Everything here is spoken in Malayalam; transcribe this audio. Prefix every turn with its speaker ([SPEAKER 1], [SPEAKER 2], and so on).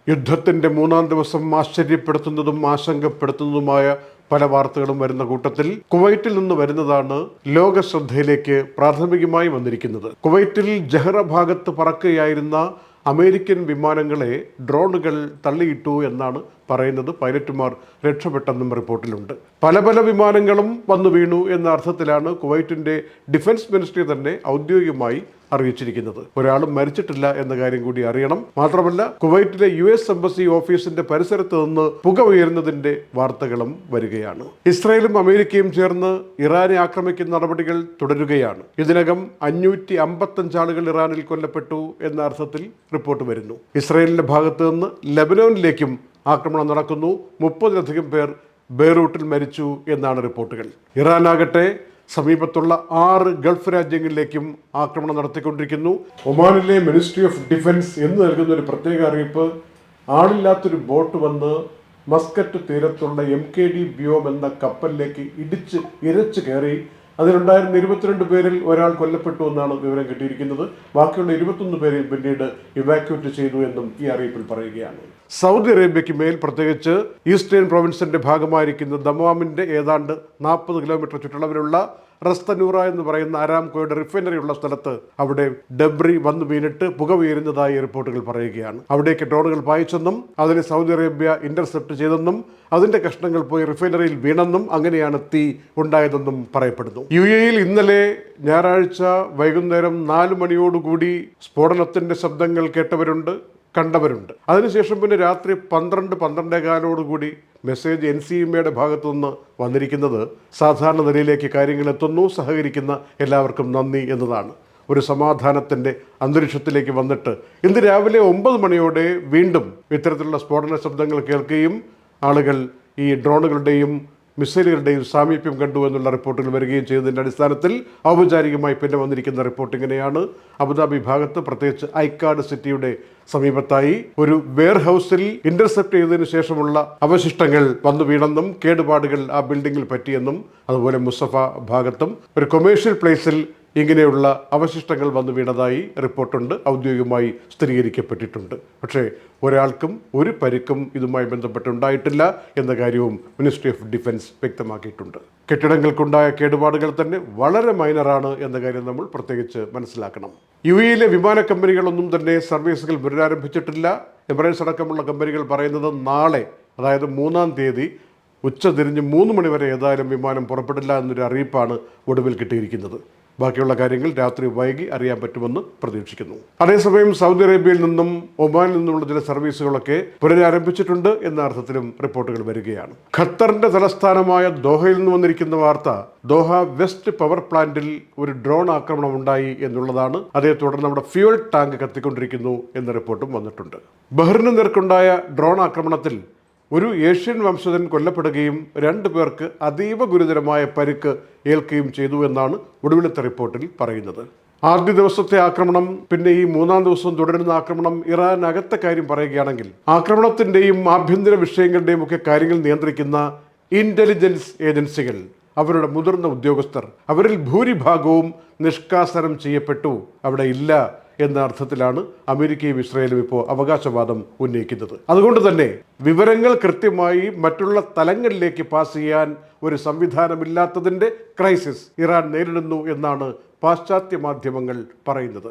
[SPEAKER 1] യുദ്ധത്തിൻ്റെ മൂന്നാം ദിവസം ആശ്ചര്യപ്പെടുത്തുന്നതും ആശങ്കപ്പെടുത്തുന്നതുമായ പല വാർത്തകളും വരുന്ന കൂട്ടത്തിൽ കുവൈറ്റിൽ നിന്ന് വരുന്നതാണ് ലോക ശ്രദ്ധയിലേക്ക് പ്രാഥമികമായി വന്നിരിക്കുന്നത്. കുവൈറ്റിൽ ജഹ്റ ഭാഗത്ത് പറക്കുകയായിരുന്ന അമേരിക്കൻ വിമാനങ്ങളെ ഡ്രോണുകൾ തള്ളിയിട്ടു എന്നാണ് പറയുന്നത്. പൈലറ്റുമാർ രക്ഷപ്പെട്ടെന്നും റിപ്പോർട്ടിലുണ്ട്. പല വിമാനങ്ങളും വന്നു വീണു എന്ന അർത്ഥത്തിലാണ് കുവൈറ്റിൻ്റെ ഡിഫൻസ് മിനിസ്ട്രി തന്നെ ഔദ്യോഗികമായി അറിയിച്ചിരിക്കുന്നത്. ഒരാളും മരിച്ചിട്ടില്ല എന്ന കാര്യം കൂടി അറിയണം. മാത്രമല്ല, കുവൈറ്റിലെ US എംബസി ഓഫീസിന്റെ പരിസരത്ത് നിന്ന് പുക ഉയരുന്നതിന്റെ വാർത്തകളും വരികയാണ്. ഇസ്രായേലും അമേരിക്കയും ചേർന്ന് ഇറാനെ ആക്രമിക്കുന്ന നടപടികൾ തുടരുകയാണ്. ഇതിനകം 555 ആളുകൾ ഇറാനിൽ കൊല്ലപ്പെട്ടു എന്ന അർത്ഥത്തിൽ റിപ്പോർട്ട് വരുന്നു. ഇസ്രായേലിന്റെ ഭാഗത്ത് നിന്ന് ലെബനോനിലേക്കും ആക്രമണം നടക്കുന്നു. 30-ലധികം പേർ ബെയ്റൂട്ടിൽ മരിച്ചു എന്നാണ് റിപ്പോർട്ടുകൾ. ഇറാനാകട്ടെ സമീപത്തുള്ള 6 ഗൾഫ് രാജ്യങ്ങളിലേക്കും ആക്രമണം നടത്തിക്കൊണ്ടിരിക്കുന്നു. ഒമാനിലെ മിനിസ്ട്രി ഓഫ് ഡിഫൻസ് എന്ന് നൽകുന്ന ഒരു പ്രത്യേക അറിയിപ്പ്, ആളില്ലാത്തൊരു ബോട്ട് വന്ന് മസ്കറ്റ് തീരത്തുള്ള MKD വ്യോം എന്ന കപ്പലിലേക്ക് ഇരച്ചു കയറി. അതിലുണ്ടായിരുന്ന 22 പേരിൽ ഒരാൾ കൊല്ലപ്പെട്ടു എന്നാണ് വിവരം കിട്ടിയിരിക്കുന്നത്. ബാക്കിയുള്ള 21 പേരെ പിന്നീട് ഇവാക്യുവേറ്റ് ചെയ്തു എന്നും ഈ അറിയിപ്പിൽ പറയുകയാണ്. സൗദി അറേബ്യയ്ക്ക് മേൽ, പ്രത്യേകിച്ച് ഈസ്റ്റേൺ പ്രൊവിൻസിന്റെ ഭാഗമായിരിക്കുന്ന ദമാമിന്റെ ഏതാണ്ട് 40 കിലോമീറ്റർ ചുറ്റളവിലുള്ള റസ്തനൂറ എന്ന് പറയുന്ന അരാംകോയുടെ റിഫൈനറി ഉള്ള സ്ഥലത്ത് അവിടെ ഡെബ്രി വന്നു വീണിട്ട് പുക ഉയരുന്നതായി റിപ്പോർട്ടുകൾ പറയുകയാണ്. അവിടേക്ക് ഡ്രോണുകൾ പായിച്ചെന്നും അതിനെ സൗദി അറേബ്യ ഇന്റർസെപ്റ്റ് ചെയ്തെന്നും അതിന്റെ കഷ്ണങ്ങൾ പോയി റിഫൈനറിയിൽ വീണെന്നും അങ്ങനെയാണ് തീ ഉണ്ടായതെന്നും പറയപ്പെടുന്നു. UAE-ൽ ഇന്നലെ ഞായറാഴ്ച വൈകുന്നേരം 4 മണിയോടുകൂടി സ്ഫോടനത്തിന്റെ ശബ്ദങ്ങൾ കേട്ടവരുണ്ട്, കണ്ടവരുണ്ട്. അതിനുശേഷം പിന്നെ രാത്രി 12-12:15 മെസ്സേജ് NCMA ഭാഗത്തു നിന്ന് വന്നിരിക്കുന്നത് സാധാരണ നിലയിലേക്ക് കാര്യങ്ങൾ എത്തുന്നു, സഹകരിക്കുന്ന എല്ലാവർക്കും നന്ദി എന്നതാണ്. ഒരു സമാധാനത്തിൻ്റെ അന്തരീക്ഷത്തിലേക്ക് വന്നിട്ട് ഇന്ന് രാവിലെ 9 മണിയോടെ വീണ്ടും ഇത്തരത്തിലുള്ള സ്ഫോടന ശബ്ദങ്ങൾ കേൾക്കുകയും ആളുകൾ ഈ ഡ്രോണുകളുടെയും മിസൈലുകളുടെയും സാമീപ്യം കണ്ടു എന്നുള്ള റിപ്പോർട്ടുകൾ വരികയും ചെയ്തതിൻ്റെ അടിസ്ഥാനത്തിൽ ഔപചാരികമായി പിന്നെ വന്നിരിക്കുന്ന റിപ്പോർട്ട് ഇങ്ങനെയാണ്. അബുദാബി ഭാഗത്ത്, പ്രത്യേകിച്ച് ഐക്കാർഡ് സിറ്റിയുടെ സമീപത്തായി ഒരു വെയർ ഹൗസിൽ ഇന്റർസെപ്റ്റ് ചെയ്തതിനു ശേഷമുള്ള അവശിഷ്ടങ്ങൾ വന്നു വീണെന്നും കേടുപാടുകൾ ആ ബിൽഡിങ്ങിൽ പറ്റിയെന്നും, അതുപോലെ മുസഫ ഭാഗത്തും ഒരു കൊമേഴ്ഷ്യൽ പ്ലേസിൽ ഇങ്ങനെയുള്ള അവശിഷ്ടങ്ങൾ വന്നു വീണതായി റിപ്പോർട്ടുണ്ട്, ഔദ്യോഗികമായി സ്ഥിരീകരിക്കപ്പെട്ടിട്ടുണ്ട്. പക്ഷേ ഒരാൾക്കും ഒരു പരിക്കും ഇതുമായി ബന്ധപ്പെട്ടുണ്ടായിട്ടില്ല എന്ന കാര്യവും മിനിസ്ട്രി ഓഫ് ഡിഫൻസ് വ്യക്തമാക്കിയിട്ടുണ്ട്. കെട്ടിടങ്ങൾക്കുണ്ടായ കേടുപാടുകൾ തന്നെ വളരെ മൈനറാണ് എന്ന കാര്യം നമ്മൾ പ്രത്യേകിച്ച് മനസ്സിലാക്കണം. UAE-ലെ വിമാന കമ്പനികളൊന്നും തന്നെ സർവീസുകൾ പുനരാരംഭിച്ചിട്ടില്ല. എമിറേറ്റ്സ് അടക്കമുള്ള കമ്പനികൾ പറയുന്നത് നാളെ, അതായത് 3-ാം തീയതി ഉച്ചതിരിഞ്ഞ് 3 മണി വരെ ഏതായാലും വിമാനം പുറപ്പെടില്ല എന്നൊരു അറിയിപ്പാണ് ഒടുവിൽ കിട്ടിയിരിക്കുന്നത്. ബാക്കിയുള്ള കാര്യങ്ങൾ രാത്രി വൈകി അറിയാൻ പറ്റുമെന്ന് പ്രതീക്ഷിക്കുന്നു. അതേസമയം സൗദി അറേബ്യയിൽ നിന്നും ഒമാനിൽ നിന്നുമുള്ള ചില സർവീസുകളൊക്കെ പുനരാരംഭിച്ചിട്ടുണ്ട് എന്ന അർത്ഥത്തിലും റിപ്പോർട്ടുകൾ വരികയാണ്. ഖത്തറിന്റെ തലസ്ഥാനമായ ദോഹയിൽ നിന്ന് വന്നിരിക്കുന്ന വാർത്ത, ദോഹ വെസ്റ്റ് പവർ പ്ലാന്റിൽ ഒരു ഡ്രോൺ ആക്രമണം ഉണ്ടായി എന്നുള്ളതാണ്. അതേ തുടർന്ന് നമ്മുടെ ഫ്യൂൽ ടാങ്ക് കത്തിക്കൊണ്ടിരിക്കുന്നു എന്ന റിപ്പോർട്ടും വന്നിട്ടുണ്ട്. ബഹ്റിന് നേർക്കുണ്ടായ ഡ്രോൺ ആക്രമണത്തിൽ ഒരു ഏഷ്യൻ വംശജൻ കൊല്ലപ്പെടുകയും 2 പേർക്ക് അതീവ ഗുരുതരമായ പരിക്ക് ഏൽക്കുകയും ചെയ്തു എന്നാണ് ഒടുവിലത്തെ റിപ്പോർട്ടിൽ പറയുന്നത്. ആദ്യ ദിവസത്തെ ആക്രമണം, പിന്നെ ഈ 3-ാം ദിവസം തുടരുന്ന ആക്രമണം, ഇറാനകത്തെ കാര്യം പറയുകയാണെങ്കിൽ ആക്രമണത്തിൻ്റെയും ആഭ്യന്തര വിഷയങ്ങളുടെയും ഒക്കെ കാര്യങ്ങൾ നിയന്ത്രിക്കുന്ന ഇന്റലിജൻസ് ഏജൻസികൾ, അവരുടെ മുതിർന്ന ഉദ്യോഗസ്ഥർ, അവരിൽ ഭൂരിഭാഗവും നിഷ്കാസനം ചെയ്യപ്പെട്ടു, അവിടെ ഇല്ല എന്ന അർത്ഥത്തിലാണ് അമേരിക്കയും ഇസ്രായേലും ഇപ്പോൾ അവകാശവാദം ഉന്നയിക്കുന്നത്. അതുകൊണ്ട് തന്നെ വിവരങ്ങൾ കൃത്യമായി മറ്റുള്ള തലങ്ങളിലേക്ക് പാസ് ചെയ്യാൻ ഒരു സംവിധാനമില്ലാത്തതിൻ്റെ ക്രൈസിസ് ഇറാൻ നേരിടുന്നു എന്നാണ് പാശ്ചാത്യ മാധ്യമങ്ങൾ പറയുന്നത്.